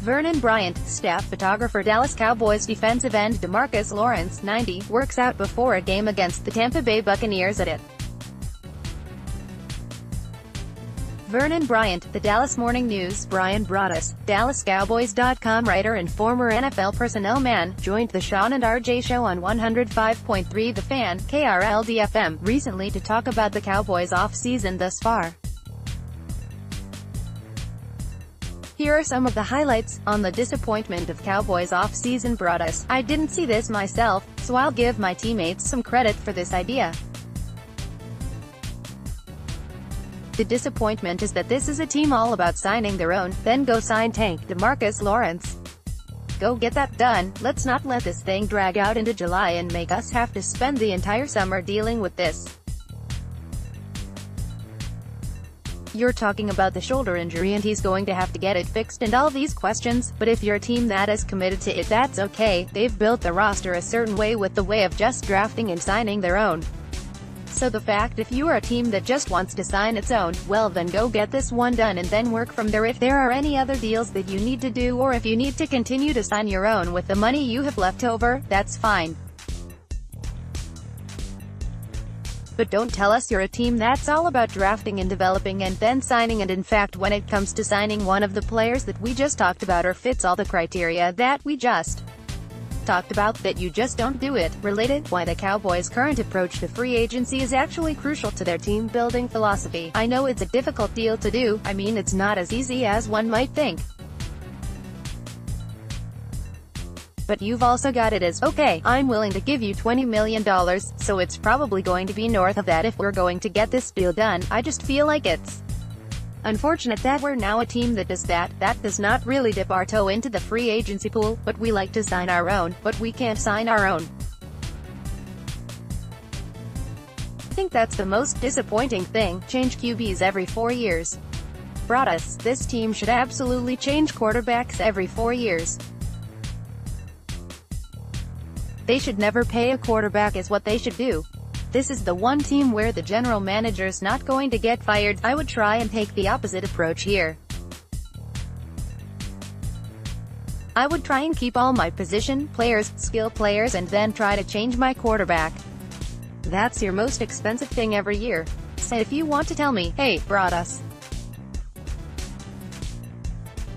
Vernon Bryant, staff photographer Dallas Cowboys defensive end DeMarcus Lawrence, 90, works out before a game against the Tampa Bay Buccaneers at it. Vernon Bryant, the Dallas Morning News, Bryan Broaddus, DallasCowboys.com writer and former NFL personnel man, joined the Shan and RJ show on 105.3 The Fan, KRLD-FM, recently to talk about the Cowboys' off-season thus far. Here are some of the highlights. On the disappointment of Cowboys off-season, Broaddus: "I didn't see this myself, so I'll give my teammates some credit for this idea. The disappointment is that this is a team all about signing their own, then go sign Tank DeMarcus Lawrence. Go get that done. Let's not let this thing drag out into July and make us have to spend the entire summer dealing with this. You're talking about the shoulder injury and he's going to have to get it fixed and all these questions, but if you're a team that is committed to it, that's okay. They've built the roster a certain way with the way of just drafting and signing their own. So the fact if you are a team that just wants to sign its own, well then go get this one done and then work from there if there are any other deals that you need to do, or if you need to continue to sign your own with the money you have left over, that's fine. But don't tell us you're a team that's all about drafting and developing and then signing, and in fact when it comes to signing one of the players that we just talked about or fits all the criteria that we just talked about, that you just don't do it." Related, why the Cowboys' current approach to free agency is actually crucial to their team-building philosophy. "I know it's a difficult deal to do. I mean, it's not as easy as one might think. But you've also got it as, okay, I'm willing to give you $20 million, so it's probably going to be north of that if we're going to get this deal done. I just feel like it's unfortunate that we're now a team that does that. That does not really dip our toe into the free agency pool, but we like to sign our own, but we can't sign our own." I think that's the most disappointing thing. Change QBs every 4 years. Broaddus: "This team should absolutely change quarterbacks every 4 years. They should never pay a quarterback is what they should do. This is the one team where the general manager's not going to get fired. I would try and take the opposite approach here. I would try and keep all my position players, skill players, and then try to change my quarterback. That's your most expensive thing every year. So if you want to tell me, hey, Broaddus,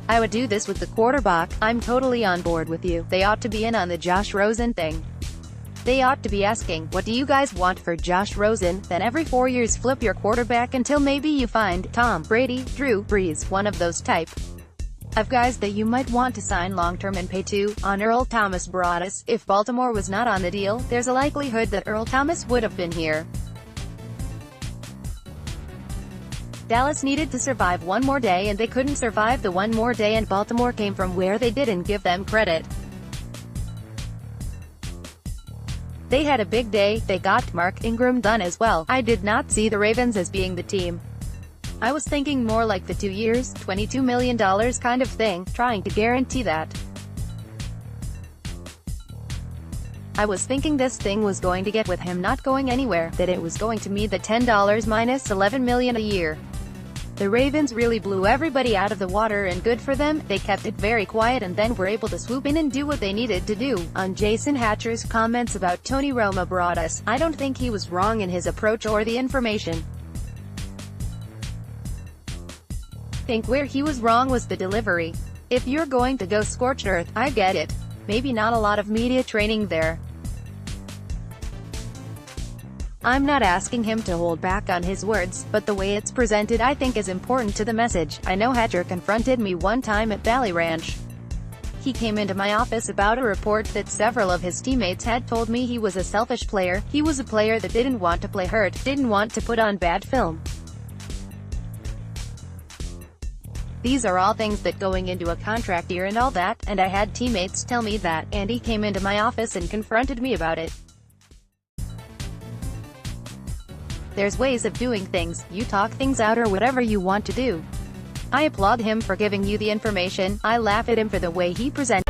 I would do this with the quarterback, I'm totally on board with you. They ought to be in on the Josh Rosen thing. They ought to be asking, what do you guys want for Josh Rosen? Then every 4 years flip your quarterback until maybe you find Tom Brady, Drew Brees, one of those type of guys that you might want to sign long-term and pay to." On Earl Thomas, Broaddus: "If Baltimore was not on the deal, there's a likelihood that Earl Thomas would have been here. Dallas needed to survive one more day and they couldn't survive the one more day, and Baltimore came from where they didn't give them credit. They had a big day. They got Mark Ingram done as well. I did not see the Ravens as being the team. I was thinking more like the 2 years, $22 million kind of thing, trying to guarantee that. I was thinking this thing was going to get with him not going anywhere, that it was going to mean the $10 minus $11 million a year. The Ravens really blew everybody out of the water, and good for them. They kept it very quiet and then were able to swoop in and do what they needed to do." On Jason Hatcher's comments about Tony Romo, Broaddus: "I don't think he was wrong in his approach or the information. I think where he was wrong was the delivery. If you're going to go scorched earth, I get it. Maybe not a lot of media training there. I'm not asking him to hold back on his words, but the way it's presented I think is important to the message. I know Hatcher confronted me one time at Valley Ranch. He came into my office about a report that several of his teammates had told me he was a selfish player. He was a player that didn't want to play hurt, didn't want to put on bad film. These are all things that going into a contract year and all that, and I had teammates tell me that, and he came into my office and confronted me about it. There's ways of doing things. You talk things out or whatever you want to do. I applaud him for giving you the information. I laugh at him for the way he presented